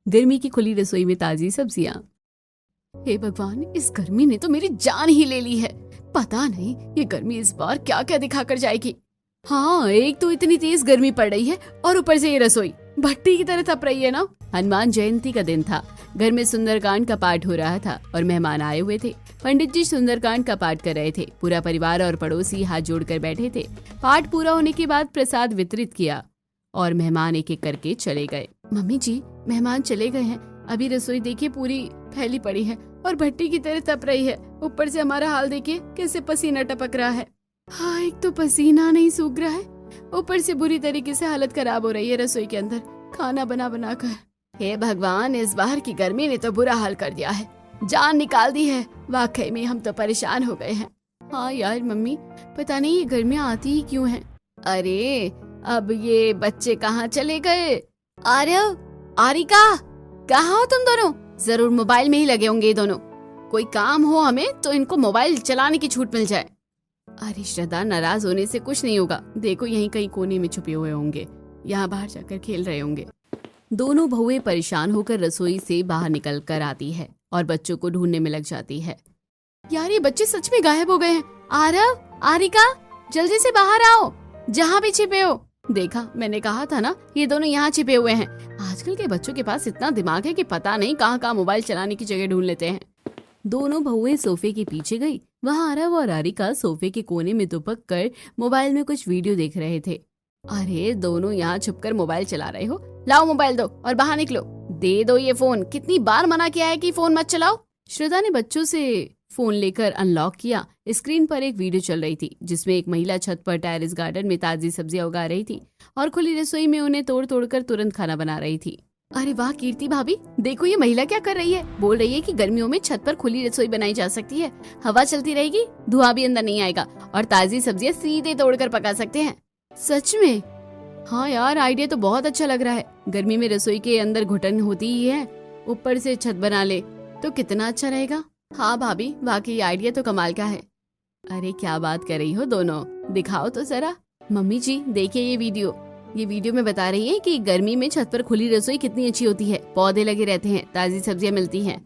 गर्मी की खुली रसोई में ताजी सब्जियां। हे भगवान, इस गर्मी ने तो मेरी जान ही ले ली है। पता नहीं ये गर्मी इस बार क्या क्या दिखा कर जाएगी। हाँ, एक तो इतनी तेज गर्मी पड़ रही है और ऊपर से ये रसोई भट्टी की तरह तप रही है ना। हनुमान जयंती का दिन था। घर में सुंदरकांड का पाठ हो रहा था और मेहमान आए हुए थे। पंडित जी सुंदरकांड का पाठ कर रहे थे। पूरा परिवार और पड़ोसी हाथ जोड़कर बैठे थे। पाठ पूरा होने के बाद प्रसाद वितरित किया और मेहमान एक एक करके चले गए। मम्मी जी, मेहमान चले गए हैं। अभी रसोई देखिए पूरी फैली पड़ी है और भट्टी की तरह तप रही है। ऊपर से हमारा हाल देखिए, कैसे पसीना टपक रहा है। हाँ, एक तो पसीना नहीं सूख रहा है, ऊपर से बुरी तरीके से हालत खराब हो रही है रसोई के अंदर खाना बना बना कर। हे भगवान, इस बार की गर्मी ने तो बुरा हाल कर दिया है, जान निकाल दी है। वाकई में हम तो परेशान हो गए हैं। हाँ यार मम्मी, पता नहीं ये गर्मियाँ आती ही क्यों हैं। अरे अब ये बच्चे कहाँ चले गए? आरव, आरिका, कहाँ हो तुम दोनों? जरूर मोबाइल में ही लगे होंगे ये दोनों। कोई काम हो हमें तो इनको मोबाइल चलाने की छूट मिल जाए। अरे श्रद्धा, नाराज होने से कुछ नहीं होगा। देखो यहीं कहीं कोने में छुपे हुए होंगे, यहाँ बाहर जाकर खेल रहे होंगे। दोनों बहुएं परेशान होकर रसोई से बाहर निकल कर आती है और बच्चों को ढूंढने में लग जाती है। यार ये बच्चे सच में गायब हो गए हैं। आरव, आरिका, जल्दी से बाहर आओ, जहाँ भी छिपे हो। देखा, मैंने कहा था ना, ये दोनों यहाँ छिपे हुए हैं। आजकल के बच्चों के पास इतना दिमाग है कि पता नहीं कहाँ कहाँ मोबाइल चलाने की जगह ढूंढ लेते हैं। दोनों बहुएं सोफे के पीछे गई। वहाँ आरव और आरिका सोफे के कोने में दुबक कर मोबाइल में कुछ वीडियो देख रहे थे। अरे दोनों यहाँ छुपकर मोबाइल चला रहे हो? लाओ मोबाइल दो और बाहर निकलो। दे दो ये फोन, कितनी बार मना किया है कि फोन मत चलाओ। श्रद्धा ने बच्चों से फोन लेकर अनलॉक किया। स्क्रीन पर एक वीडियो चल रही थी जिसमें एक महिला छत पर टेरेस गार्डन में ताजी सब्जियां उगा रही थी और खुली रसोई में उन्हें तोड़ तोड़ कर तुरंत खाना बना रही थी। अरे वाह कीर्ति भाभी, देखो ये महिला क्या कर रही है। बोल रही है कि गर्मियों में छत पर खुली रसोई बनाई जा सकती है, हवा चलती रहेगी, धुआं भी अंदर नहीं आएगा और ताजी सब्जियां सीधे तोड़कर पका सकते हैं। सच में? हाँ यार, आइडिया तो बहुत अच्छा लग रहा है। गर्मी में रसोई के अंदर घुटन होती ही है, ऊपर से छत बना ले तो कितना अच्छा रहेगा। हाँ भाभी, वाकई आइडिया तो कमाल का है। अरे क्या बात कर रही हो दोनों, दिखाओ तो जरा। मम्मी जी देखिए ये वीडियो में बता रही है कि गर्मी में छत पर खुली रसोई कितनी अच्छी होती है। पौधे लगे रहते हैं, ताजी सब्जियां मिलती हैं।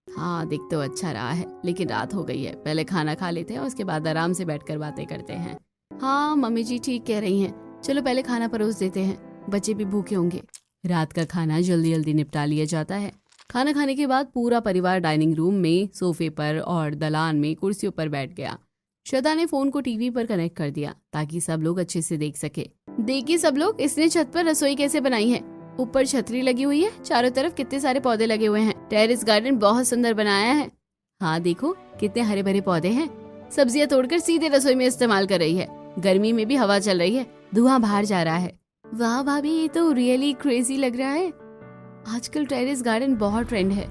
हाँ दिख तो अच्छा रहा है, लेकिन रात हो गई है। पहले खाना खा लेते हैं, उसके बाद आराम से बैठकर बातें करते हैं। हाँ मम्मी जी ठीक कह रही हैं, चलो पहले खाना परोस देते हैं, बच्चे भी भूखे होंगे। रात का खाना जल्दी जल्दी निपटा लिया जाता है। खाना खाने के बाद पूरा परिवार डाइनिंग रूम में सोफे पर और दलान में कुर्सियों पर बैठ गया। श्रद्धा ने फोन को टीवी पर कनेक्ट कर दिया ताकि सब लोग अच्छे से देख सके। देखिए सब लोग, इसने छत पर रसोई कैसे बनाई है। ऊपर छतरी लगी हुई है, चारों तरफ कितने सारे पौधे लगे हुए हैं। टेरेस गार्डन बहुत सुंदर बनाया है। हाँ देखो कितने हरे भरे पौधे हैं। सब्जियां तोड़कर सीधे रसोई में इस्तेमाल कर रही है। गर्मी में भी हवा चल रही है, धुआं बाहर जा रहा है। वाह भाभी, ये तो रियली क्रेजी लग रहा है। आजकल टेरेस गार्डन बहुत ट्रेंड है।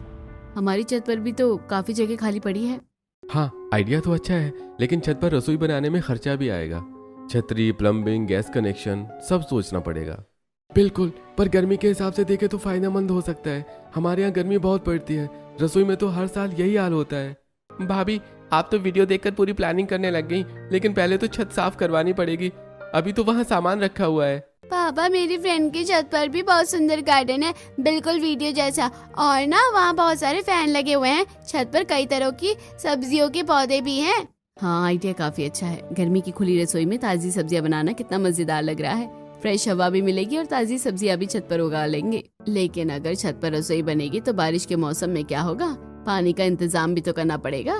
हमारी छत पर भी तो काफी जगह खाली पड़ी है। हाँ आइडिया तो अच्छा है, लेकिन छत पर रसोई बनाने में खर्चा भी आएगा। छतरी, प्लम्बिंग, गैस कनेक्शन सब सोचना पड़ेगा। बिल्कुल, पर गर्मी के हिसाब से देखे तो फायदेमंद हो सकता है। हमारे यहाँ गर्मी बहुत पड़ती है, रसोई में तो हर साल यही हाल होता है। भाभी आप तो वीडियो देखकर पूरी प्लानिंग करने लग गई, लेकिन पहले तो छत साफ करवानी पड़ेगी। अभी तो वहाँ सामान रखा हुआ है। पापा मेरी फ्रेंड की छत पर भी बहुत सुंदर गार्डन है, बिल्कुल वीडियो जैसा। और ना वहाँ बहुत सारे फैन लगे हुए हैं। छत पर कई तरह की सब्जियों के पौधे भी हैं। हाँ आइडिया काफी अच्छा है। गर्मी की खुली रसोई में ताजी सब्जियां बनाना कितना मजेदार लग रहा है। फ्रेश हवा भी मिलेगी और ताजी सब्जियां भी छत पर उगा लेंगे। लेकिन अगर छत पर रसोई बनेगी तो बारिश के मौसम में क्या होगा? पानी का इंतजाम भी तो करना पड़ेगा।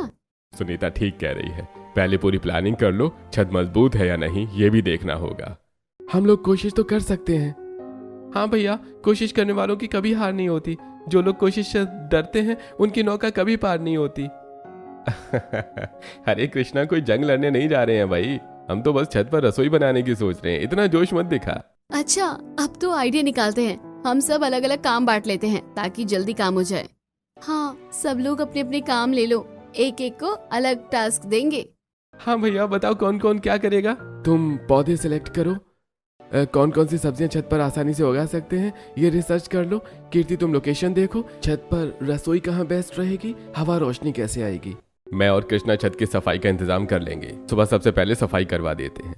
सुनीता ठीक कह रही है, पहले पूरी प्लानिंग कर लो। छत मजबूत है या नहीं ये भी देखना होगा। हम लोग कोशिश तो कर सकते हैं। हाँ भैया, कोशिश करने वालों की कभी हार नहीं होती। जो लोग कोशिश से डरते हैं उनकी नौका कभी पार नहीं होती। हरे कृष्णा, कोई जंग लड़ने नहीं जा रहे हैं भाई, हम तो बस छत पर रसोई बनाने की सोच रहे हैं। इतना जोश मत दिखा। अच्छा, अब तो आइडिया निकालते हैं। हम सब अलग अलग काम बांट लेते हैं ताकि जल्दी काम हो जाए। हाँ, सब लोग अपने अपने काम ले लो, एक एक को अलग टास्क देंगे। हाँ भैया बताओ कौन कौन क्या करेगा। तुम पौधे सिलेक्ट करो, कौन कौन सी सब्जियां छत पर आसानी से उगा सकते हैं ये रिसर्च कर लो। कीर्ति तुम लोकेशन देखो, छत पर रसोई कहाँ बेस्ट रहेगी, हवा रोशनी कैसे आएगी। मैं और कृष्णा छत की सफाई का इंतजाम कर लेंगे। सुबह सबसे पहले सफाई करवा देते हैं।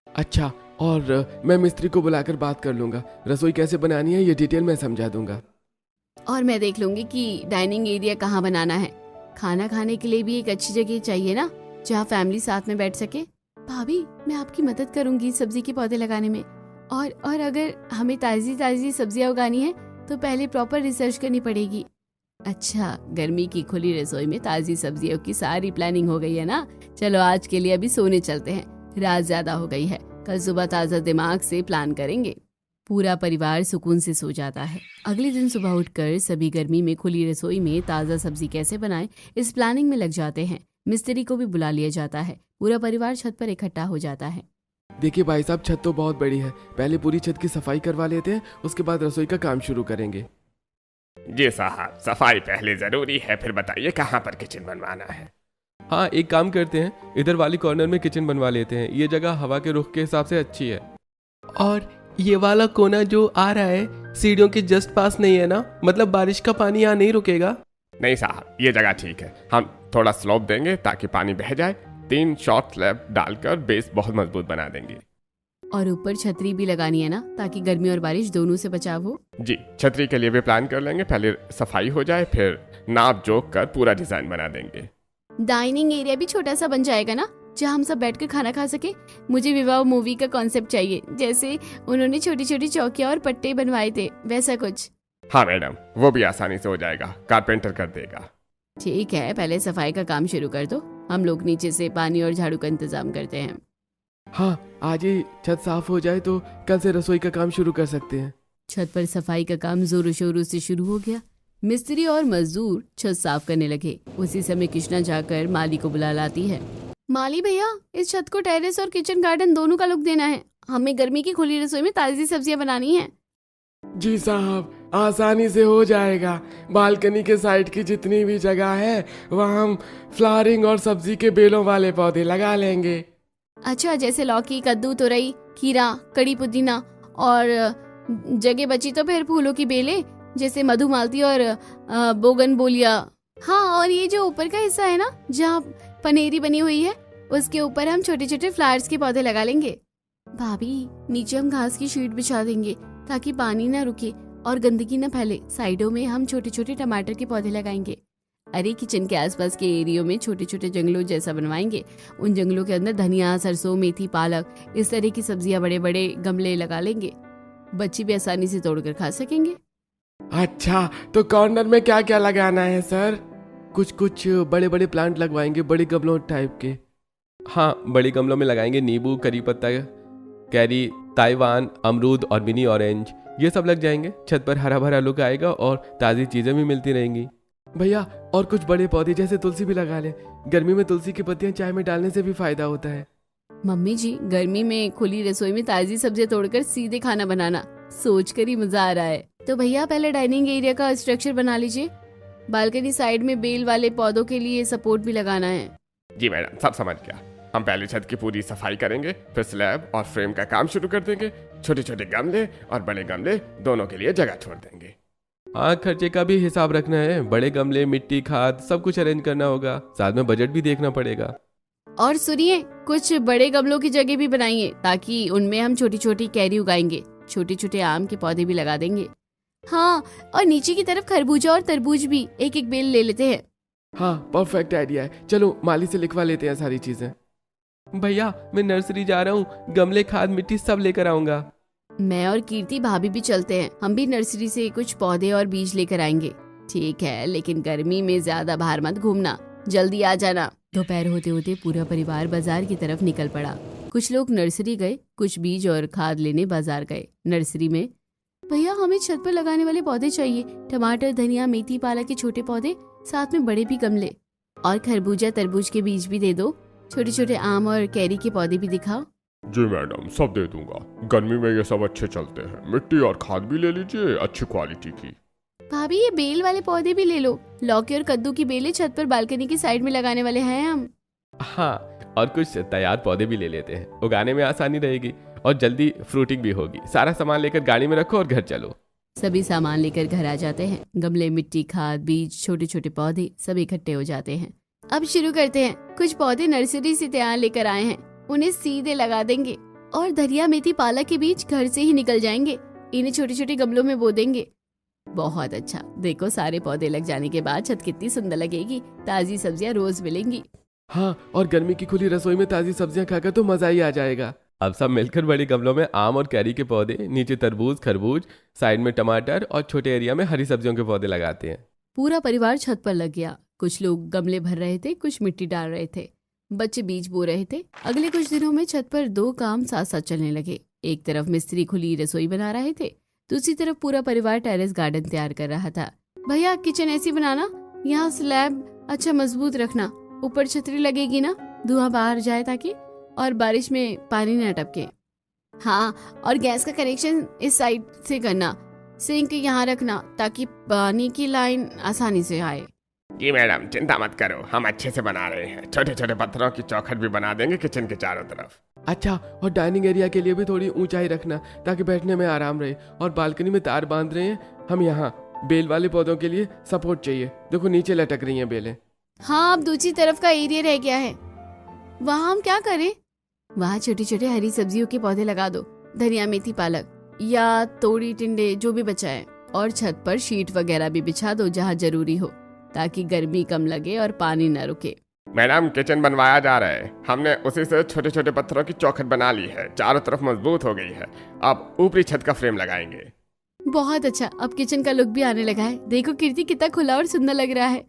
अच्छा, और मैं मिस्त्री को बुलाकर बात कर लूंगा। रसोई कैसे बनानी है ये डिटेल में समझा दूंगा। और मैं देख लूंगी कि डाइनिंग एरिया कहाँ बनाना है। खाना खाने के लिए भी एक अच्छी जगह चाहिए ना, जहाँ फैमिली साथ में बैठ सके। भाभी, मैं आपकी मदद करूंगी सब्जी के पौधे लगाने में। और अगर हमें ताजी ताजी सब्जियां उगानी है तो पहले प्रॉपर रिसर्च करनी पड़ेगी। अच्छा, गर्मी की खुली रसोई में ताजी सब्जियों की सारी प्लानिंग हो गई है ना। चलो आज के लिए अभी सोने चलते हैं, रात ज्यादा हो गई है। कल सुबह ताजा दिमाग से प्लान करेंगे। पूरा परिवार सुकून से सो जाता है। अगले दिन सुबह उठकर सभी गर्मी में खुली रसोई में ताजा सब्जी कैसे बनाएं, इस प्लानिंग में लग जाते हैं। मिस्त्री को भी बुला लिया जाता है। पूरा परिवार छत पर इकट्ठा हो जाता है। देखिए भाई साहब, छत तो बहुत बड़ी है, पहले पूरी छत की सफाई करवा लेते हैं, उसके बाद रसोई का काम शुरू करेंगे। जी साहब, सफाई पहले जरूरी है, फिर बताइए कहाँ पर किचन बनवाना है। हाँ, एक काम करते हैं, इधर वाली कॉर्नर में किचन बनवा लेते हैं। ये जगह हवा के रुख के हिसाब से अच्छी है। और ये वाला कोना जो आ रहा है सीढ़ियों के जस्ट पास नहीं है ना? मतलब बारिश का पानी यहाँ नहीं रुकेगा? नहीं साहब, ये जगह ठीक है। हम थोड़ा स्लोप देंगे ताकि पानी बह जाए। 3 शॉर्ट स्लैब डालकर बेस बहुत मजबूत बना देंगे। और ऊपर छतरी भी लगानी है ना, ताकि गर्मी और बारिश दोनों से बचाव हो। जी, छतरी के लिए भी प्लान कर लेंगे। पहले सफाई हो जाए, फिर नाप जोक कर पूरा डिजाइन बना देंगे। डाइनिंग एरिया भी छोटा सा बन जाएगा ना, जहाँ हम सब बैठकर खाना खा सके। मुझे विवाह मूवी का कॉन्सेप्ट चाहिए, जैसे उन्होंने छोटी छोटी चौकियां और पट्टे बनवाए थे, वैसा कुछ। हाँ मैडम, वो भी आसानी से हो जाएगा, कारपेंटर कर देगा। ठीक है, पहले सफाई का काम शुरू कर दो। हम लोग नीचे से पानी और झाड़ू का इंतजाम करते हैं। हाँ, आज ही छत साफ हो जाए तो कल से रसोई का काम शुरू कर सकते हैं। छत पर सफाई का काम जोरों शोरों से शुरू हो गया। मिस्त्री और मजदूर छत साफ करने लगे। उसी समय कृष्णा जाकर माली को बुला लाती है। माली भैया, इस छत को टेरेस और किचन गार्डन दोनों का लुक देना है। हमें गर्मी की खुली रसोई में ताजी सब्जियां बनानी है। जी साहब, आसानी से हो जाएगा। बालकनी के साइड की जितनी भी जगह है वहाँ हम फ्लावरिंग और सब्जी के बेलों वाले पौधे लगा लेंगे। अच्छा, जैसे लौकी, कद्दू, तुरई, खीरा, कड़ी पुदीना, और जगह बची तो फिर फूलों की बेलें, जैसे मधुमालती और बोगनबोलिया। हाँ, और ये जो ऊपर का हिस्सा है ना, जहाँ पनेरी बनी हुई है, उसके ऊपर हम छोटे छोटे फ्लावर्स के पौधे लगा लेंगे। भाभी, नीचे हम घास की शीट बिछा देंगे ताकि पानी ना रुके और गंदगी न फैले। साइडों में हम छोटे छोटे टमाटर के पौधे लगाएंगे। अरे, किचन के आसपास के एरियो में छोटे छोटे जंगलों जैसा बनवाएंगे। उन जंगलों के अंदर धनिया, सरसों, मेथी, पालक, इस तरह की सब्जियां बड़े बड़े गमले लगा लेंगे। बच्चे भी आसानी से तोड़कर खा सकेंगे। अच्छा, तो कॉर्नर में क्या क्या लगाना है सर? कुछ बड़े बड़े प्लांट लगवाएंगे, बड़े गमलों टाइप के। हाँ, बड़े गमलों में लगाएंगे नींबू, करी पत्ता, कैरी, ताइवान, अमरूद और मिनी ऑरेंज, ये सब लग जाएंगे। छत पर हरा भरा लुक आएगा और ताज़ी चीज़ें भी मिलती रहेंगी। भैया, और कुछ बड़े पौधे जैसे तुलसी भी लगा लें। गर्मी में तुलसी की पत्तियां चाय में डालने से भी फायदा होता है। मम्मी जी, गर्मी में खुली रसोई में ताजी सब्जियां तोड़कर सीधे खाना बनाना सोचकर ही मजा आ रहा है। तो भैया, पहले डाइनिंग एरिया का स्ट्रक्चर बना लीजिए। बालकनी साइड में बेल वाले पौधों के लिए सपोर्ट भी लगाना है। जी मैडम, सब समझ गया। हम पहले छत की पूरी सफाई करेंगे, फिर स्लैब और फ्रेम का काम शुरू कर देंगे। छोटे छोटे गमले और बड़े गमले दोनों के लिए जगह छोड़ देंगे। हाँ, खर्चे का भी हिसाब रखना है। बड़े गमले, मिट्टी, खाद, सब कुछ अरेंज करना होगा। साथ में बजट भी देखना पड़ेगा। और सुनिए, कुछ बड़े गमलों की जगह भी बनाइए ताकि उनमें हम छोटी छोटी कैरी उगाएंगे। छोटे छोटे आम के पौधे भी लगा देंगे। हाँ, और नीचे की तरफ खरबूजा और तरबूज भी एक एक बेल ले लेते हैं। हाँ, परफेक्ट आइडिया है। चलो माली से लिखवा लेते हैं सारी चीजें। भैया, मैं नर्सरी जा रहा हूँ, गमले, खाद, मिट्टी सब लेकर आऊंगा। मैं और कीर्ति भाभी भी चलते हैं। हम भी नर्सरी से कुछ पौधे और बीज लेकर आएंगे। ठीक है, लेकिन गर्मी में ज्यादा बाहर मत घूमना, जल्दी आ जाना। दोपहर होते होते पूरा परिवार बाजार की तरफ निकल पड़ा। कुछ लोग नर्सरी गए, कुछ बीज और खाद लेने बाजार गए। नर्सरी में, भैया, हमें छत पर लगाने वाले पौधे चाहिए। टमाटर, धनिया, मेथी, पालक के छोटे पौधे, साथ में बड़े भी गमले, और खरबूजा, तरबूज के बीज भी दे दो। छोटे छोटे आम और कैरी के पौधे भी दिखाओ। जी मैडम, सब दे दूंगा। गर्मी में ये सब अच्छे चलते हैं। मिट्टी और खाद भी ले लीजिए, अच्छी क्वालिटी की। भाभी, ये बेल वाले पौधे भी ले लो। लौकी और कद्दू की बेलें छत पर बालकनी की साइड में लगाने वाले हैं हम। हाँ, और कुछ तैयार पौधे भी ले लेते हैं। उगाने में आसानी रहेगी और जल्दी फ्रूटिंग भी होगी। सारा सामान लेकर गाड़ी में रखो और घर चलो। सभी सामान लेकर घर आ जाते हैं। गमले, मिट्टी, खाद, बीज, छोटे छोटे पौधे सब इकट्ठे हो जाते हैं। अब शुरू करते हैं। कुछ पौधे नर्सरी से तैयार लेकर आए हैं, उन्हें सीधे लगा देंगे। और धनिया, मेथी, पालक के बीज घर से ही निकल जाएंगे। इन्हें छोटे छोटे गमलों में बो देंगे। बहुत अच्छा, देखो सारे पौधे लग जाने के बाद छत कितनी सुंदर लगेगी, ताजी सब्जियां रोज मिलेंगी। हाँ, और गर्मी की खुली रसोई में ताजी सब्जियां खाकर तो मजा ही आ जाएगा। अब सब मिलकर बड़े गमलों में आम और कैरी के पौधे, नीचे तरबूज खरबूज, साइड में टमाटर और छोटे एरिया में हरी सब्जियों के पौधे लगाते हैं। पूरा परिवार छत पर लग गया। कुछ लोग गमले भर रहे थे, कुछ मिट्टी डाल रहे थे, बच्चे बीज बो रहे थे। अगले कुछ दिनों में छत पर 2 काम साथ साथ चलने लगे। एक तरफ मिस्त्री खुली रसोई बना रहे थे, दूसरी तरफ पूरा परिवार टेरेस गार्डन तैयार कर रहा था। भैया किचन ऐसी बनाना, यहाँ स्लैब अच्छा मजबूत रखना, ऊपर छतरी लगेगी ना, धुआं बाहर जाए ताकि, और बारिश में पानी न टपके। हाँ, और गैस का कनेक्शन इस साइड से करना, सिंक यहाँ रखना ताकि पानी की लाइन आसानी से आए। जी मैडम, चिंता मत करो, हम अच्छे से बना रहे हैं। छोटे छोटे पत्थरों की चौखट भी बना देंगे किचन के चारों तरफ। अच्छा, और डाइनिंग एरिया के लिए भी थोड़ी ऊंचाई रखना ताकि बैठने में आराम रहे। और बालकनी में तार बांध रहे हैं हम, यहाँ बेल वाले पौधों के लिए सपोर्ट चाहिए। देखो नीचे लटक रही हैं बेलें। हाँ, अब दूसरी तरफ का एरिया रह गया है, वहाँ हम क्या करें? वहाँ छोटे छोटे हरी सब्जियों के पौधे लगा दो, धनिया मेथी पालक या तोड़ी टिंडे जो भी बचा है। और छत पर शीट वगैरह भी बिछा दो जहाँ जरूरी हो, ताकि गर्मी कम लगे और पानी न रुके। मैडम, किचन बनवाया जा रहा है, हमने उसी से छोटे छोटे पत्थरों की चौखट बना ली है, चारों तरफ मजबूत हो गई है। अब ऊपरी छत का फ्रेम लगाएंगे। बहुत अच्छा, अब किचन का लुक भी आने लगा है। देखो कीर्ति, कितना खुला और सुंदर लग रहा है।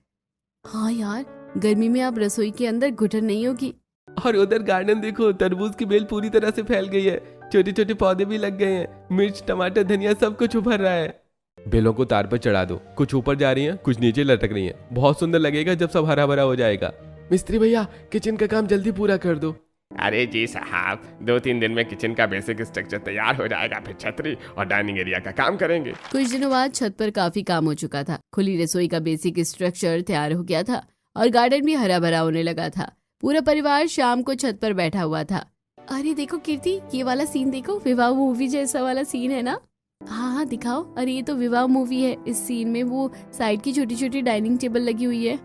हाँ यार, गर्मी में अब रसोई के अंदर घुटन नहीं होगी। और उधर गार्डन देखो, तरबूज की बेल पूरी तरह से फैल गई है, छोटे छोटे पौधे भी लग गए हैं, मिर्च टमाटर धनिया सब कुछ उभर रहा है। बेलों को तार पर चढ़ा दो, कुछ ऊपर जा रही हैं, कुछ नीचे लटक रही हैं। बहुत सुंदर लगेगा जब सब हरा भरा हो जाएगा। मिस्त्री भैया, किचन का काम जल्दी पूरा कर दो। अरे जी साहब, 2-3 दिन में किचन का बेसिक स्ट्रक्चर तैयार हो जाएगा, फिर छतरी और डाइनिंग एरिया का काम करेंगे। कुछ दिनों बाद छत पर काफी काम हो चुका था। खुली रसोई का बेसिक स्ट्रक्चर तैयार हो गया था और गार्डन भी हरा भरा होने लगा था। पूरा परिवार शाम को छत पर बैठा हुआ था। अरे देखो कीर्ति, ये वाला सीन देखो, विवाह मूवी जैसा वाला सीन है ना? हाँ हाँ दिखाओ। अरे ये तो विवाह मूवी है। इस सीन में वो साइड की छोटी छोटी डाइनिंग टेबल लगी हुई है।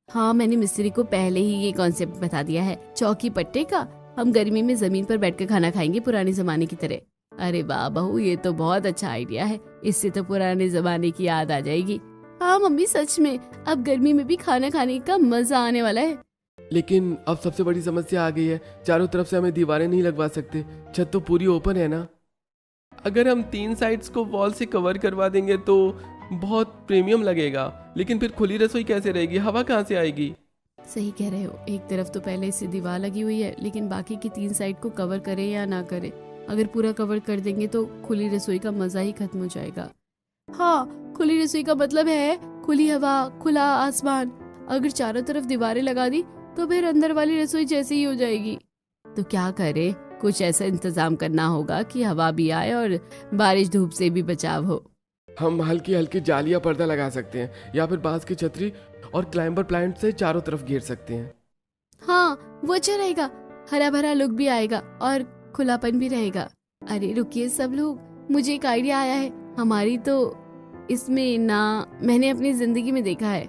हाँ, मैंने मिस्त्री को पहले ही ये कॉन्सेप्ट बता दिया है, चौकी पट्टे का। हम गर्मी में जमीन पर बैठकर खाना खाएंगे पुराने जमाने की तरह। अरे वाह बहू, ये तो बहुत अच्छा आइडिया है, इससे तो पुराने जमाने की याद आ जाएगी। हाँ मम्मी, सच में अब गर्मी में भी खाना खाने का मजा आने वाला है। लेकिन अब सबसे बड़ी समस्या आ गई है, चारों तरफ से हमें दीवारें नहीं लगवा सकते, छत तो पूरी ओपन है ना। अगर हम 3 साइड्स को वॉल से कवर करवा देंगे तो बहुत प्रीमियम लगेगा, लेकिन फिर खुली रसोई कैसे रहेगी, हवा कहाँ से आएगी? सही कह रहे हो, एक तरफ तो पहले से दीवार लगी हुई है, लेकिन बाकी की 3 साइड को कवर करें या ना करें। अगर पूरा कवर कर देंगे तो खुली रसोई का मजा ही खत्म हो जाएगा। हाँ, खुली रसोई का मतलब है खुली हवा, खुला आसमान। अगर चारों तरफ दीवारें लगा दी तो फिर अंदर वाली रसोई जैसी ही हो जाएगी। तो क्या करें? कुछ ऐसा इंतजाम करना होगा कि हवा भी आए और बारिश धूप से भी बचाव हो। हम हल्की हल्की जाली या पर्दा लगा सकते हैं, या फिर बांस की छतरी और क्लाइंबर प्लांट से चारों तरफ घेर सकते हैं। हाँ, वो अच्छा रहेगा, हरा भरा लुक भी आएगा और खुलापन भी रहेगा। अरे रुकिए सब लोग, मुझे एक आइडिया आया है। हमारी तो इसमें ना, मैंने अपनी जिंदगी में देखा है,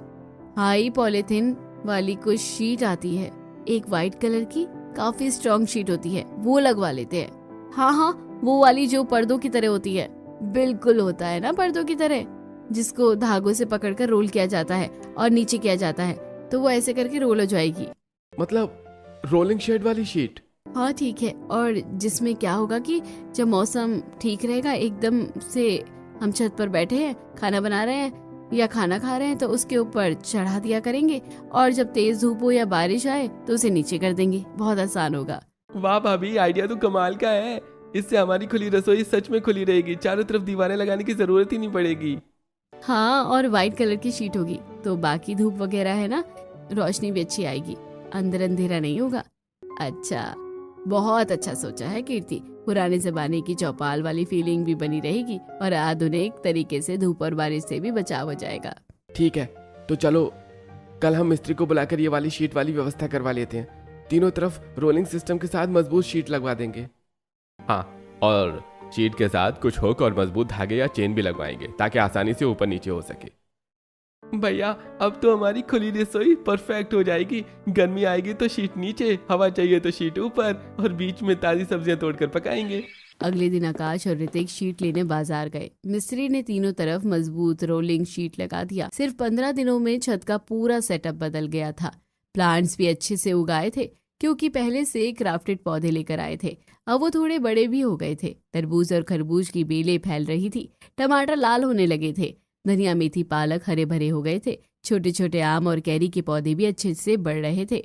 हाई पॉलीथिन वाली कुछ शीट आती है, एक वाइट कलर की काफी स्ट्रॉन्ग शीट होती है, वो लगवा लेते हैं। हाँ हाँ, वो वाली जो पर्दों की तरह होती है, बिल्कुल होता है ना पर्दों की तरह, जिसको धागों से पकड़कर रोल किया जाता है और नीचे किया जाता है, तो वो ऐसे करके रोल हो जाएगी। मतलब रोलिंग शेड वाली शीट? हाँ ठीक है। और जिसमें क्या होगा कि जब मौसम ठीक रहेगा, एकदम से हम छत पर बैठे हैं, खाना बना रहे हैं या खाना खा रहे हैं, तो उसके ऊपर चढ़ा दिया करेंगे, और जब तेज धूप हो या बारिश आए तो उसे नीचे कर देंगे। बहुत आसान होगा। वाह भाभी, आइडिया तो कमाल का है। इससे हमारी खुली रसोई सच में खुली रहेगी, चारों तरफ दीवारें लगाने की जरूरत ही नहीं पड़ेगी। हाँ, और व्हाइट कलर की शीट होगी तो बाकी धूप वगैरह है ना, रोशनी भी अच्छी आएगी, अंदर अंधेरा नहीं होगा। अच्छा, बहुत अच्छा सोचा है कीर्ति। पुराने जमाने की चौपाल वाली फीलिंग भी बनी रहेगी और आधुनिक तरीके से धूप और बारिश से भी बचाव हो जाएगा। ठीक है, तो चलो कल हम मिस्त्री को बुलाकर ये वाली शीट वाली व्यवस्था करवा लेते हैं। तीनों तरफ रोलिंग सिस्टम के साथ मजबूत शीट लगवा देंगे। हाँ, और शीट के साथ कुछ हुक और मजबूत धागे या चेन भी लगवाएंगे ताकि आसानी से ऊपर नीचे हो सके। भैया अब तो हमारी खुली रसोई परफेक्ट हो जाएगी। गर्मी आएगी तो शीट नीचे, हवा चाहिए तो शीट ऊपर, और बीच में ताजी सब्जियां तोड़कर पकाएंगे। अगले दिन आकाश और ऋतिक शीट लेने बाजार गए। मिस्त्री ने तीनों तरफ मजबूत रोलिंग शीट लगा दिया। सिर्फ 15 दिनों में छत का पूरा सेटअप बदल गया था। प्लांट्स भी अच्छे से उगाए थे क्योंकि पहले से क्राफ्टेड पौधे लेकर आए थे। अब वो थोड़े बड़े भी हो गए थे। तरबूज और खरबूज की बेलें फैल रही थी। टमाटर लाल होने लगे थे। धनिया, मेथी, पालक हरे भरे हो गए थे। छोटे छोटे आम और कैरी के पौधे भी अच्छे से बढ़ रहे थे।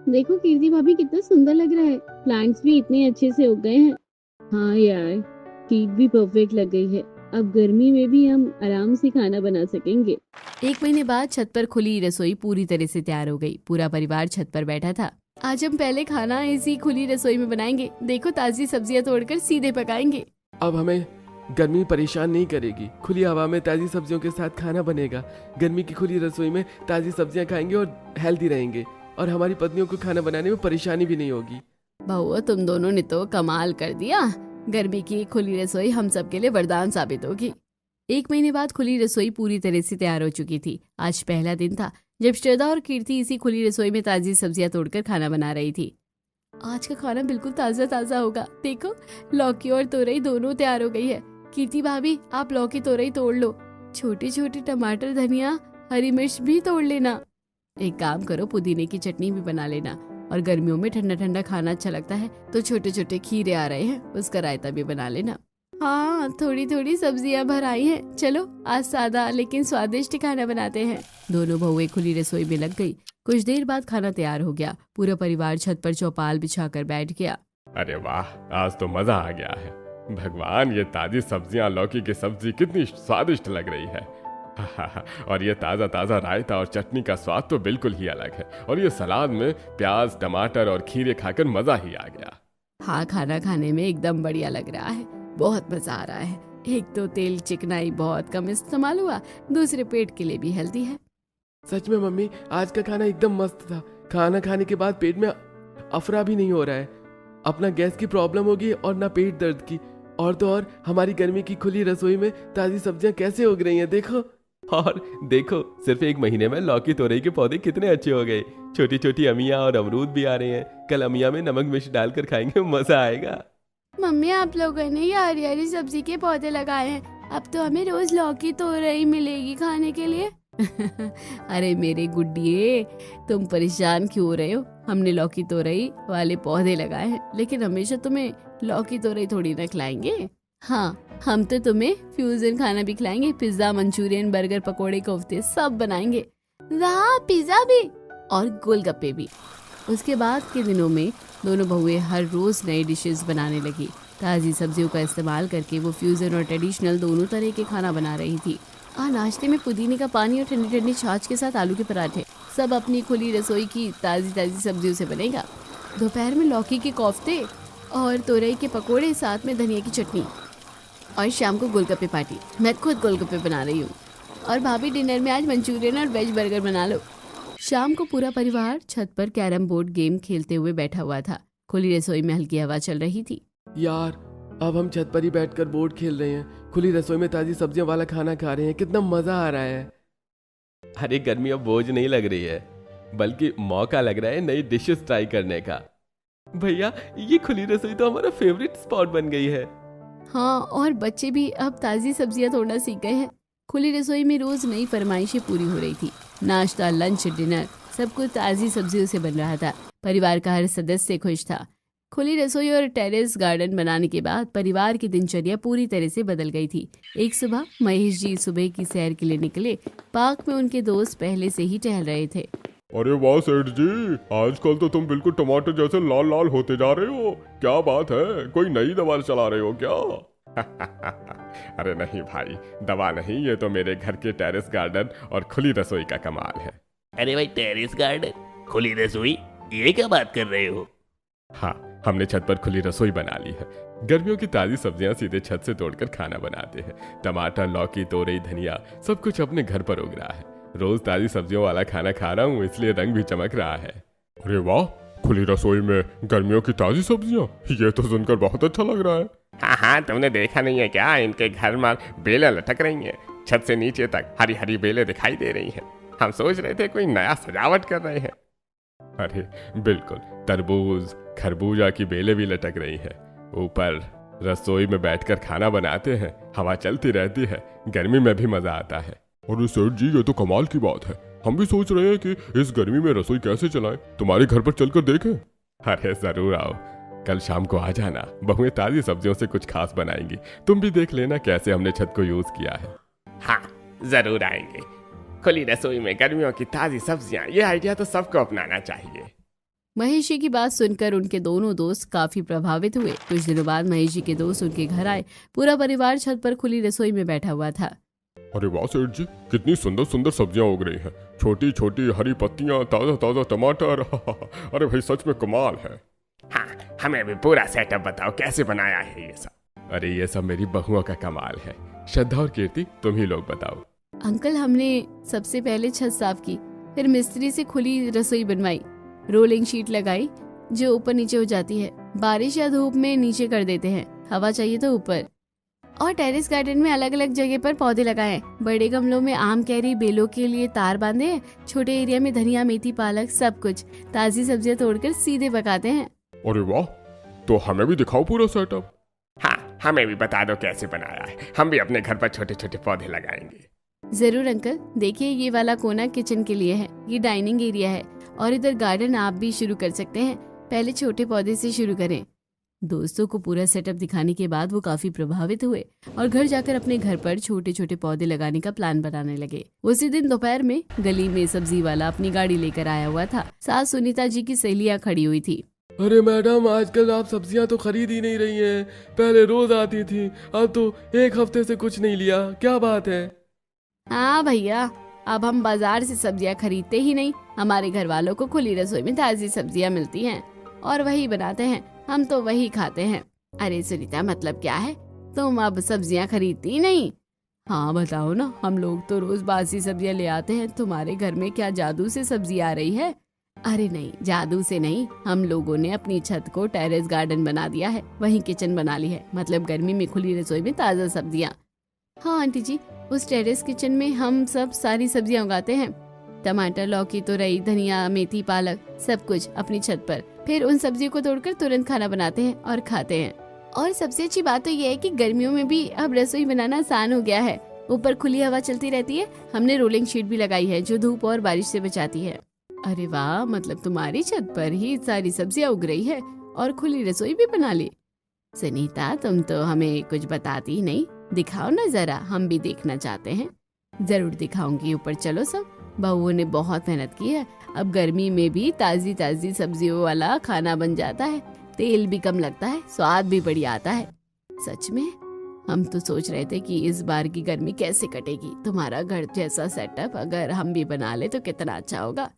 देखो कीर्ति भाभी, कितना सुंदर लग रहा है। प्लांट्स भी इतने अच्छे से उग गए हैं। हाँ यार, शीट भी परफेक्ट लग गई है। अब गर्मी में भी हम आराम से खाना बना सकेंगे। 1 महीने बाद छत पर खुली रसोई पूरी तरह से तैयार हो गई। पूरा परिवार छत पर बैठा था। आज हम पहले खाना इसी खुली रसोई में बनाएंगे। देखो, ताजी सब्जियां तोड़कर सीधे पकाएंगे। अब हमें गर्मी परेशान नहीं करेगी। खुली हवा में ताजी सब्जियों के साथ खाना बनेगा। गर्मी की खुली रसोई में ताजी सब्जियां खाएंगे और हेल्दी रहेंगे, और हमारी पत्नियों को खाना बनाने में परेशानी भी नहीं होगी। बहू, तुम दोनों ने तो कमाल कर दिया। गर्मी की खुली रसोई हम सबके लिए वरदान साबित होगी। 1 महीने बाद खुली रसोई पूरी तरह से तैयार हो चुकी थी। आज पहला दिन था जब श्रद्धा और कीर्ति इसी खुली रसोई में ताजी सब्जियां तोड़कर खाना बना रही थी। आज का खाना बिल्कुल ताजा ताजा होगा। देखो, लौकी और तोरई दोनों तैयार हो गई है। कीर्ति भाभी, आप लौकी तोरई तोड़ लो। छोटे छोटे टमाटर, धनिया, हरी मिर्च भी तोड़ लेना। एक काम करो, पुदीने की चटनी भी बना लेना। और गर्मियों में ठंडा ठंडा खाना अच्छा लगता है, तो छोटे छोटे खीरे आ रहे हैं, उसका रायता भी बना लेना। हाँ, थोड़ी थोड़ी सब्जियां भर आई हैं। चलो, आज सादा लेकिन स्वादिष्ट खाना बनाते हैं। दोनों बहुएं खुली रसोई में लग गई। कुछ देर बाद खाना तैयार हो गया। पूरा परिवार छत पर चौपाल बिछाकर बैठ गया। अरे वाह, आज तो मजा आ गया है। भगवान, ये ताजी सब्जियां, लौकी की सब्जी कितनी स्वादिष्ट लग रही है। और ये ताज़ा ताज़ा रायता और चटनी का स्वाद तो बिल्कुल ही अलग है। और ये सलाद में प्याज, टमाटर और खीरे खाकर मजा ही आ गया। हाँ, खाना खाने में एकदम बढ़िया लग रहा है। बहुत मजा आ रहा है। एक तो तेल चिकनाई बहुत कम इस्तेमाल हुआ, दूसरे पेट के लिए भी हेल्दी है। सच में मम्मी, आज का खाना एकदम मस्त था। खाना खाने के बाद पेट में अफरा भी नहीं हो रहा है। अपना गैस की प्रॉब्लम होगी और ना पेट दर्द की। और तो और हमारी गर्मी की खुली रसोई में ताजी सब्जियां कैसे उग रही हैं, देखो। और देखो, सिर्फ 1 महीने में लौकी तोरई के पौधे कितने अच्छे हो गए। छोटी छोटी अमिया और अमरूद भी आ रहे हैं। कल अमिया में नमक मिर्च डालकर खाएंगे, मजा आएगा। मम्मी, आप लोगों ने ये हरी हरी सब्जी के पौधे लगाए हैं। अब तो हमें रोज लौकी तोरई मिलेगी खाने के लिए। अरे मेरे गुड्डिए, तुम परेशान क्यों हो रहे हो? हमने लौकी तोरई वाले पौधे लगाए हैं, लेकिन हमेशा तुम्हें लौकी तोरई थोड़ी ना खिलाएंगे। हाँ, हम तो तुम्हें फ्यूजन खाना भी खिलाएंगे। पिज्जा, मंचूरियन, बर्गर, पकोड़े, कोफ्ते सब बनाएंगे। वाह, पिज्जा भी और गोलगप्पे भी। उसके बाद के दिनों में दोनों बहुएं हर रोज नई डिशेस बनाने लगी। ताजी सब्जियों का इस्तेमाल करके वो फ्यूजन और ट्रेडिशनल दोनों तरह के खाना बना रही थी। नाश्ते में पुदीने का पानी और ठंडी ठंडी छाछ के साथ आलू के पराठे, सब अपनी खुली रसोई की ताजी ताजी सब्जियों से बनेगा। दोपहर में लौकी के कोफ्ते और तोरई के पकोड़े, साथ में धनिया की चटनी। और शाम को गोलगप्पे पार्टी। मैं खुद गोलगप्पे बना रही हूँ। और भाभी, डिनर में आज मंचूरियन और वेज बर्गर बना लो। शाम को पूरा परिवार छत पर कैरम बोर्ड गेम खेलते हुए बैठा हुआ था। खुली रसोई में हल्की हवा चल रही थी। यार, अब हम छत पर ही बैठकर बोर्ड खेल रहे हैं, खुली रसोई में ताजी सब्जियों वाला खाना खा रहे हैं। कितना मजा आ रहा है। अरे गर्मी अब बोझ नहीं लग रही है, बल्कि मौका लग रहा है नई डिशेस ट्राई करने का। भैया, ये खुली रसोई तो हमारा फेवरेट स्पॉट बन गई है। हाँ, और बच्चे भी अब ताजी सब्जियां तोड़ना सीख गए हैं। खुली रसोई में रोज नई फरमाइशें पूरी हो रही थी। नाश्ता, लंच, डिनर सब कुछ ताजी सब्जियों से बन रहा था। परिवार का हर सदस्य खुश था। खुली रसोई और टेरेस गार्डन बनाने के बाद परिवार की दिनचर्या पूरी तरह से बदल गई थी। एक सुबह महेश जी सुबह की सैर के लिए निकले। पार्क में उनके दोस्त पहले से ही टहल रहे थे। अरे वाह सेठ जी, आजकल तो तुम बिल्कुल टमाटर जैसे लाल लाल होते जा रहे हो। क्या बात है, कोई नई दवा चला रहे हो क्या? अरे नहीं भाई, दवा नहीं, ये तो मेरे घर के टेरेस गार्डन और खुली रसोई का कमाल है। अरे भाई, टेरेस गार्डन, खुली रसोई, ये क्या बात कर रहे हो? हाँ, हमने छत पर खुली रसोई बना ली है। गर्मियों की ताजी सब्जियां सीधे छत से तोड़कर खाना बनाते हैं। टमाटर, लौकी, तोरई, धनिया सब कुछ अपने घर पर उग रहा है। रोज ताजी सब्जियों वाला खाना खा रहा हूँ, इसलिए रंग भी चमक रहा है। अरे वाह, खुली रसोई में गर्मियों की ताजी सब्जियां, ये तो सुनकर बहुत अच्छा लग रहा है। हाँ हाँ, तुमने देखा नहीं है क्या, इनके घर में बेलें लटक रही हैं। छत से नीचे तक हरी हरी बेलें दिखाई दे रही हैं। हम सोच रहे थे कोई नया सजावट कर रहे हैं। अरे बिल्कुल, तरबूज खरबूजा की बेलें भी लटक रही हैं। ऊपर रसोई में बैठकर खाना बनाते हैं, हवा चलती रहती है, गर्मी में भी मजा आता है। अरे सेठ जी, ये तो कमाल की बात है। हम भी सोच रहे हैं कि इस गर्मी में रसोई कैसे चलाएं, तुम्हारे घर पर चलकर देखें। अरे जरूर आओ, कल शाम को आ जाना। बहुएं ताजी सब्जियों से कुछ खास बनाएंगी, तुम भी देख लेना कैसे हमने छत को यूज किया है। हाँ जरूर आएंगे। खुली रसोई में गर्मियों की ताजी सब्जियां, ये आइडिया तो सबको अपनाना चाहिए। महेश जी की बात सुनकर उनके दोनों दोस्त काफी प्रभावित हुए। कुछ दिनों बाद महेश जी के दोस्त उनके घर आए। पूरा परिवार छत पर खुली रसोई में बैठा हुआ था। अरे वाह सेठ जी, कितनी सुंदर सुंदर सब्जियां उग रही हैं। छोटी छोटी हरी पत्तियां, ताजा ताजा टमाटर। अरे भाई सच में कमाल है। हाँ, हमें भी पूरा सेटअप बताओ, कैसे बनाया है ये सब। अरे ये सब मेरी बहुओं का कमाल है। श्रद्धा और कीर्ति, तुम ही लोग बताओ। अंकल, हमने सबसे पहले छत साफ की, फिर मिस्त्री से खुली रसोई बनवाई, रोलिंग शीट लगाई जो ऊपर नीचे हो जाती है। बारिश या धूप में नीचे कर देते हैं, हवा चाहिए तो ऊपर। और टेरेस गार्डन में अलग अलग जगह पर पौधे लगाए। बड़े गमलों में आम, कैरी, बेलों के लिए तार बांधे हैं। छोटे एरिया में धनिया, मेथी, पालक, सब कुछ। ताजी सब्जियां तोड़कर सीधे पकाते हैं। अरे वाह, तो हमें भी दिखाओ पूरा सेटअप। हाँ, हमें भी बता दो कैसे बनाया है, हम भी अपने घर पर छोटे छोटे पौधे लगाएंगे। जरूर अंकल, देखिए ये वाला कोना किचन के लिए है, ये डाइनिंग एरिया है, और इधर गार्डन आप भी शुरू कर सकते हैं। पहले छोटे पौधे से शुरू करें। दोस्तों को पूरा सेटअप दिखाने के बाद वो काफी प्रभावित हुए और घर जाकर अपने घर पर छोटे छोटे पौधे लगाने का प्लान बनाने लगे। उसी दिन दोपहर में गली में सब्जी वाला अपनी गाड़ी लेकर आया हुआ था। सास सुनीता जी की सहेलियां खड़ी हुई थी। अरे मैडम, आजकल आप सब्जियां तो खरीद ही नहीं रही हैं। पहले रोज आती थी, अब तो एक हफ्ते से कुछ नहीं लिया, क्या बात है? हाँ भैया, अब हम बाजार से सब्जियां खरीदते ही नहीं। हमारे घर वालों को खुली रसोई में ताजी सब्जियां मिलती हैं और वही बनाते हैं, हम तो वही खाते हैं। अरे सुनीता, मतलब क्या है, तुम अब सब्जियां खरीदती ही नहीं? हाँ बताओ ना, हम लोग तो रोज बासी सब्जियां ले आते हैं। तुम्हारे घर में क्या जादू से सब्जी आ रही है? अरे नहीं, जादू से नहीं, हम लोगों ने अपनी छत को टेरेस गार्डन बना दिया है, वहीं किचन बना ली है। मतलब गर्मी में खुली रसोई में ताजा सब्जियां। हाँ आंटी जी, उस टेरेस किचन में हम सब सारी सब्जियां उगाते हैं। टमाटर, लौकी, तोरई, धनिया, मेथी, पालक, सब कुछ अपनी छत पर। फिर उन सब्जियों को तोड़कर तुरंत खाना बनाते हैं और खाते हैं। और सबसे अच्छी बात तो ये है कि गर्मियों में भी अब रसोई बनाना आसान हो गया है। ऊपर खुली हवा चलती रहती है। हमने रोलिंग शीट भी लगाई है जो धूप और बारिश से बचाती है। अरे वाह, मतलब तुम्हारी छत पर ही सारी सब्जियां उग रही है और खुली रसोई भी बना ली। सुनीता, तुम तो हमें कुछ बताती ही नहीं, दिखाओ ना जरा, हम भी देखना चाहते हैं। जरूर दिखाऊंगी, ऊपर चलो सब। बहुओं ने बहुत मेहनत की है। अब गर्मी में भी ताजी ताजी सब्जियों वाला खाना बन जाता है। तेल भी कम लगता है, स्वाद भी बढ़िया आता है। सच में हम तो सोच रहे थे कि इस बार की गर्मी कैसे कटेगी। तुम्हारा घर जैसा सेटअप अगर हम भी बना ले तो कितना अच्छा होगा।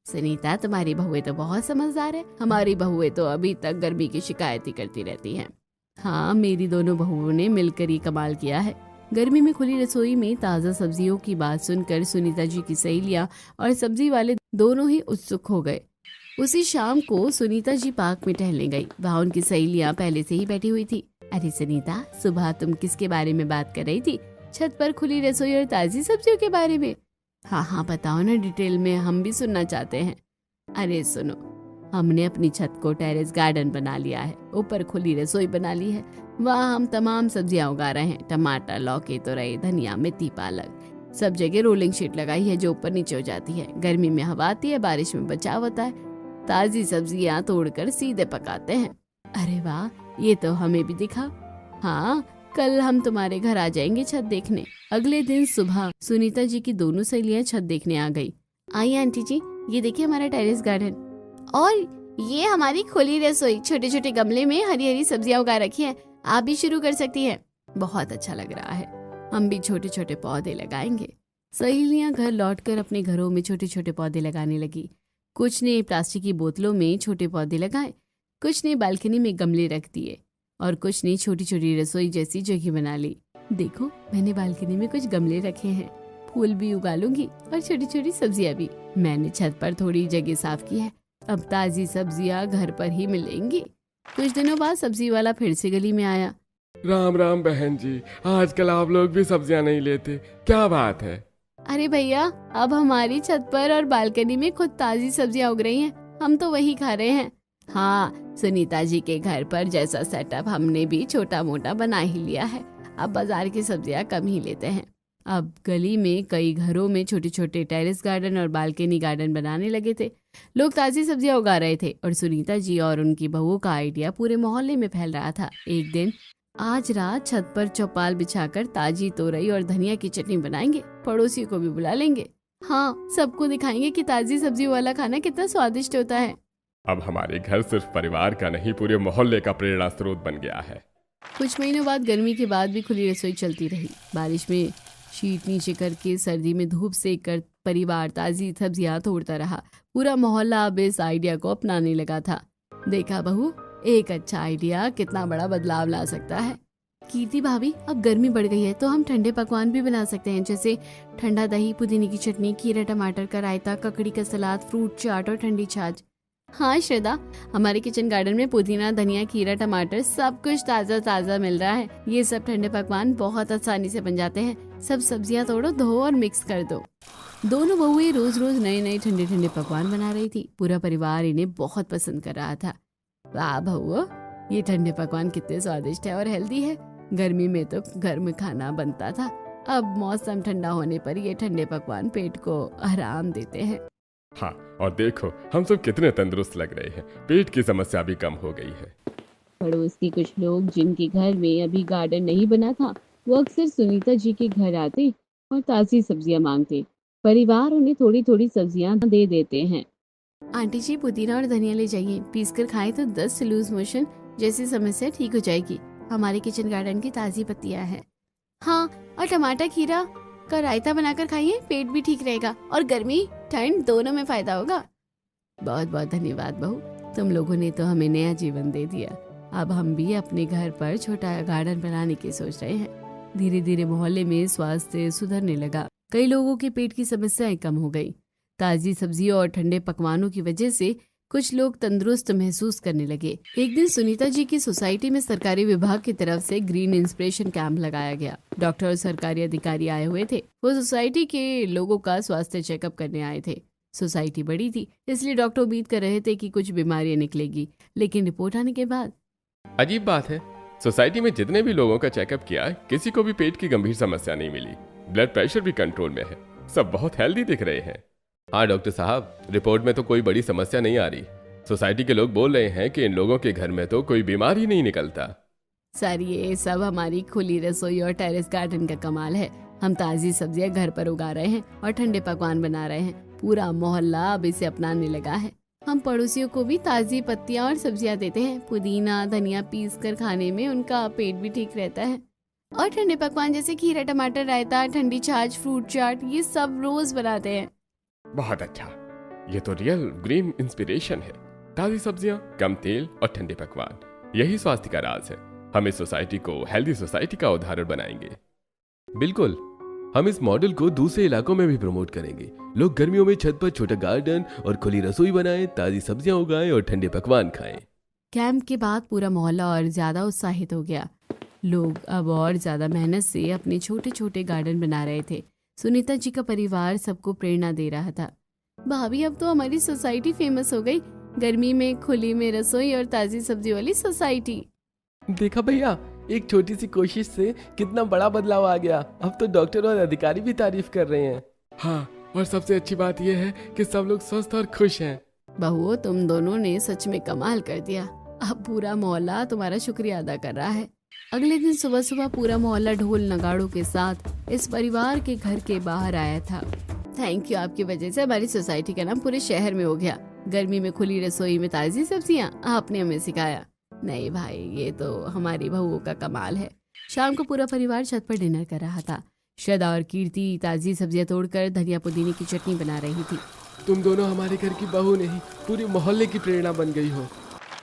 सुनीता, तुम्हारी बहुएं तो बहुत समझदार है। हमारी बहुएं तो अभी तक गर्मी की शिकायत ही करती रहती हैं। हाँ, मेरी दोनों बहुओं ने मिलकर ही कमाल किया है। गर्मी में खुली रसोई में ताज़ा सब्जियों की बात सुनकर सुनीता जी की सहेलियां और सब्जी वाले दोनों ही उत्सुक हो गए। उसी शाम को सुनीता जी पार्क में टहलने गई। वहाँ उनकी सहेलियां पहले से ही बैठी हुई थी। अरे सुनीता, सुबह तुम किसके बारे में बात कर रही थी? छत पर खुली रसोई और ताज़ी सब्जियों के बारे में? हाँ बताओ ना डिटेल में, हम भी सुनना चाहते हैं। अरे सुनो, हमने अपनी छत को टेरेस गार्डन बना लिया है। ऊपर खुली रसोई बना ली है। वहाँ हम तमाम सब्जियां उगा रहे हैं। टमाटर, लौकी, तोरई, धनिया, मेथी, पालक। सब जगह रोलिंग शीट लगाई है जो ऊपर नीचे हो जाती है। गर्मी में हवा आती है, बारिश में बचाव होता है। ताजी सब्जियां तोड़कर सीधे पकाते हैं। अरे वाह, ये तो हमें भी दिखा। हाँ, कल हम तुम्हारे घर आ जाएंगे छत देखने। अगले दिन सुबह सुनीता जी की दोनों सहेलियां छत देखने आ गई। आइए आंटी जी, ये देखिए हमारा टेरेस गार्डन और ये हमारी खुली रसोई। छोटे छोटे गमले में हरी हरी सब्जियां उगा रखी है। आप भी शुरू कर सकती हैं। बहुत अच्छा लग रहा है, हम भी छोटे छोटे पौधे लगाएंगे। सहेलियां घर लौटकर अपने घरों में छोटे छोटे पौधे लगाने लगी। कुछ ने प्लास्टिक की बोतलों में छोटे पौधे लगाए, कुछ ने बालकनी में गमले रख दिए और कुछ ने छोटी छोटी रसोई जैसी जगह बना ली। देखो, मैंने बालकनी में कुछ गमले रखे हैं, फूल भी उगा लूंगी और छोटी छोटी सब्जियां भी। मैंने छत पर थोड़ी जगह साफ की है। अब ताजी सब्जियां घर पर ही मिलेंगी। कुछ दिनों बाद सब्जी वाला फिर से गली में आया। राम राम बहन जी, आजकल आप लोग भी सब्जियां नहीं लेते, क्या बात है? अरे भैया, अब हमारी छत पर और बालकनी में खुद ताजी सब्जियां उग रही हैं, हम तो वही खा रहे हैं। हाँ, सुनीता जी के घर पर जैसा सेटअप हमने भी छोटा मोटा बना ही लिया है। अब बाजार की सब्जियां कम ही लेते हैं। अब गली में कई घरों में छोटे छोटे टेरेस गार्डन और बालकनी गार्डन बनाने लगे थे। लोग ताजी सब्जियां उगा रहे थे और सुनीता जी और उनकी बहू का आइडिया पूरे मोहल्ले में फैल रहा था। एक दिन आज रात छत पर चौपाल बिछाकर ताजी तोरई और धनिया की चटनी बनाएंगे, पड़ोसियों को भी बुला लेंगे। हाँ, सबको दिखाएंगे कि ताजी सब्जियों वाला खाना कितना स्वादिष्ट होता है। अब हमारे घर सिर्फ परिवार का नहीं, पूरे मोहल्ले का प्रेरणा स्रोत बन गया है। कुछ महीनों बाद गर्मी के बाद भी खुली रसोई चलती रही। बारिश में शीट नीचे करके, सर्दी में धूप सेक कर परिवार ताजी सब्जियां तोड़ता रहा। पूरा मोहल्ला अब इस आइडिया को अपनाने लगा था। देखा बहू, एक अच्छा आइडिया कितना बड़ा बदलाव ला सकता है। कीर्ति भाभी, अब गर्मी बढ़ गई है तो हम ठंडे पकवान भी बना सकते हैं, जैसे ठंडा दही, पुदीने की चटनी, खीरा टमाटर का रायता, ककड़ी का सलाद, फ्रूट चाट और ठंडी छाछ। हाँ श्रद्धा, हमारे किचन गार्डन में पुदीना, धनिया, खीरा टमाटर सब कुछ ताजा ताजा मिल रहा है। ये सब ठंडे पकवान बहुत आसानी से बन जाते हैं। सब सब्जियां तोड़ो, धो और मिक्स कर दो। दोनों बहुएं रोज रोज नए नए ठंडे ठंडे पकवान बना रही थी। पूरा परिवार इन्हें बहुत पसंद कर रहा था। वाह बहुओं, ये ठंडे पकवान कितने स्वादिष्ट है और हेल्दी है। गर्मी में तो घर में खाना बनता था, अब मौसम ठंडा होने पर ये ठंडे पकवान पेट को आराम देते हैं। हाँ, और देखो हम सब कितने तंदुरुस्त लग रहे हैं, पेट की समस्या भी कम हो गई है। पड़ोस के कुछ लोग जिनके घर में अभी गार्डन नहीं बना था, वो अक्सर सुनीता जी के घर आते और ताजी सब्जियां मांगते। परिवार उन्हें थोड़ी थोड़ी सब्जियां दे देते हैं। आंटी जी, पुदीना और धनिया ले जाइए, पीस कर खाएं तो दस्त से लूज मोशन जैसी समस्या ठीक हो जाएगी। हमारे किचन गार्डन की ताजी पत्तियां हैं। हाँ, और टमाटर खीरा का रायता बनाकर खाइए, पेट भी ठीक रहेगा और गर्मी ठंड दोनों में फायदा होगा। बहुत बहुत धन्यवाद बहू, तुम लोगों ने तो हमें नया जीवन दे दिया। अब हम भी अपने घर पर छोटा गार्डन बनाने की सोच रहे हैं। धीरे धीरे मोहल्ले में स्वास्थ्य सुधरने लगा। कई लोगों के पेट की समस्याएं कम हो गई। ताजी सब्जियों और ठंडे पकवानों की वजह से कुछ लोग तंदुरुस्त महसूस करने लगे। एक दिन सुनीता जी की सोसाइटी में सरकारी विभाग की तरफ से ग्रीन इंस्पिरेशन कैंप लगाया गया। डॉक्टर और सरकारी अधिकारी आए हुए थे। वो सोसाइटी के लोगों का स्वास्थ्य चेकअप करने आए थे। सोसाइटी बड़ी थी, इसलिए डॉक्टर उम्मीद कर रहे थे कि कुछ बीमारियां निकलेगी, लेकिन रिपोर्ट आने के बाद अजीब बात है, सोसाइटी में जितने भी लोगों का चेकअप किया, किसी को भी पेट की गंभीर समस्या नहीं मिली। ब्लड प्रेशर भी कंट्रोल में है, सब बहुत हेल्दी दिख रहे हैं। हाँ डॉक्टर साहब, रिपोर्ट में तो कोई बड़ी समस्या नहीं आ रही। सोसाइटी के लोग बोल रहे हैं कि इन लोगों के घर में तो कोई बीमारी नहीं निकलता। सर, ये सब हमारी खुली रसोई और टेरेस गार्डन का कमाल है। हम ताजी सब्जियां घर पर उगा रहे हैं और ठंडे पकवान बना रहे हैं। पूरा मोहल्ला अब इसे अपनाने लगा है। हम पड़ोसियों को भी ताजी पत्तियां और सब्जियां देते हैं। पुदीना, धनिया पीस कर खाने में उनका पेट भी ठीक रहता है। और ठंडे पकवान जैसे खीरा टमाटर रायता, ठंडी छाछ, फ्रूट चाट, ये सब रोज बनाते हैं। बहुत अच्छा, ये तो रियल ग्रीन इंस्पिरेशन है। ताजी सब्जियां, कम तेल और ठंडे पकवान, यही स्वास्थ्य का राज है। हम इस सोसाइटी को हेल्दी सोसाइटी का उदाहरण बनाएंगे। बिल्कुल, हम इस मॉडल को दूसरे इलाकों में भी प्रमोट करेंगे। लोग गर्मियों में छत पर छोटा गार्डन और खुली रसोई बनाएं, ताजी सब्जियां उगाएं और ठंडे पकवान खाएं। कैंप के बाद पूरा मोहल्ला और ज्यादा उत्साहित हो गया। लोग अब और ज्यादा मेहनत से अपने छोटे छोटे गार्डन बना रहे थे। सुनीता जी का परिवार सबको प्रेरणा दे रहा था। भाभी, अब तो हमारी सोसाइटी फेमस हो गई। गर्मी में खुली में रसोई और ताजी सब्जी वाली सोसाइटी। देखा भैया, एक छोटी सी कोशिश से कितना बड़ा बदलाव आ गया। अब तो डॉक्टर और अधिकारी भी तारीफ कर रहे हैं। हाँ, और सबसे अच्छी बात यह है कि सब लोग स्वस्थ और खुश हैं। बहुओं, तुम दोनों ने सच में कमाल कर दिया। अब पूरा मोहल्ला तुम्हारा शुक्रिया अदा कर रहा है। अगले दिन सुबह सुबह पूरा मोहल्ला ढोल नगाड़ों के साथ इस परिवार के घर के बाहर आया था। थैंक यू, आपकी वजह से हमारी सोसाइटी का नाम पूरे शहर में हो गया। गर्मी में खुली रसोई में ताजी सब्जियां आपने हमें सिखाया। नहीं भाई, ये तो हमारी बहुओं का कमाल है। शाम को पूरा परिवार छत पर डिनर कर रहा था। श्रद्धा और कीर्ति ताजी सब्जियां तोड़कर धनिया पुदीने की चटनी बना रही थी। तुम दोनों हमारे घर की बहू नहीं, पूरे मोहल्ले की प्रेरणा बन गई हो।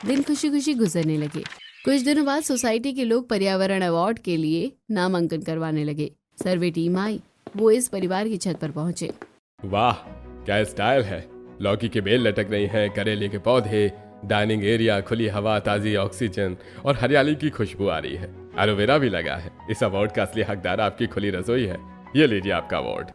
दिन खुशी खुशी गुजरने लगे। कुछ दिनों बाद सोसाइटी के लोग पर्यावरण अवार्ड के लिए नामांकन करवाने लगे। सर्वे टीम आई, वो इस परिवार की छत पर पहुंचे। वाह, क्या स्टाइल है। लौकी के बेल लटक रही हैं, करेले के पौधे, डाइनिंग एरिया, खुली हवा, ताजी ऑक्सीजन और हरियाली की खुशबू आ रही है। एलोवेरा भी लगा है। इस अवार्ड का असली हकदार आपकी खुली रसोई है। ये लीजिए आपका अवार्ड।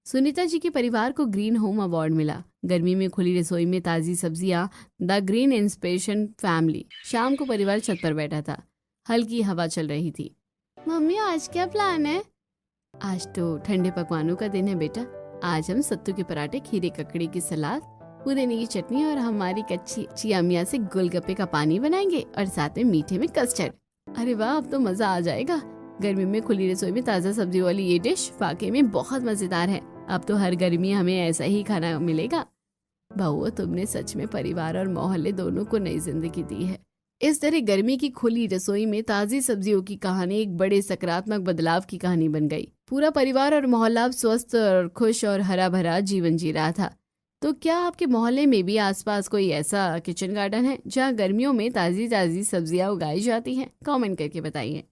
सुनीता जी के परिवार को ग्रीन होम अवार्ड मिला। गर्मी में खुली रसोई में ताजी सब्जियां, द ग्रीन इंस्पिरेशन फैमिली। शाम को परिवार छत पर बैठा था। हल्की हवा चल रही थी। मम्मी आज क्या प्लान है? आज तो ठंडे पकवानों का दिन है बेटा। आज हम सत्तू के पराठे, खीरे ककड़ी की सलाद, पुदीने की चटनी और हमारी कच्ची चियामिया से गोलगप्पे का पानी बनाएंगे और साथ में मीठे में कस्टर्ड। अरे वाह, अब तो मजा आ जाएगा। गर्मी में खुली रसोई में ताजा सब्जी वाली ये डिश वाकई में बहुत मजेदार है। अब तो हर गर्मी हमें ऐसा ही खाना मिलेगा। बहू, तुमने सच में परिवार और मोहल्ले दोनों को नई जिंदगी दी है। इस तरह गर्मी की खुली रसोई में ताजी सब्जियों की कहानी एक बड़े सकारात्मक बदलाव की कहानी बन गई। पूरा परिवार और मोहल्ला अब स्वस्थ और खुश और हरा भरा जीवन जी रहा था। तो क्या आपके मोहल्ले में भी आसपास कोई ऐसा किचन गार्डन है जहाँ गर्मियों में ताजी ताजी सब्जियां उगाई जाती हैं? कमेंट करके बताइए।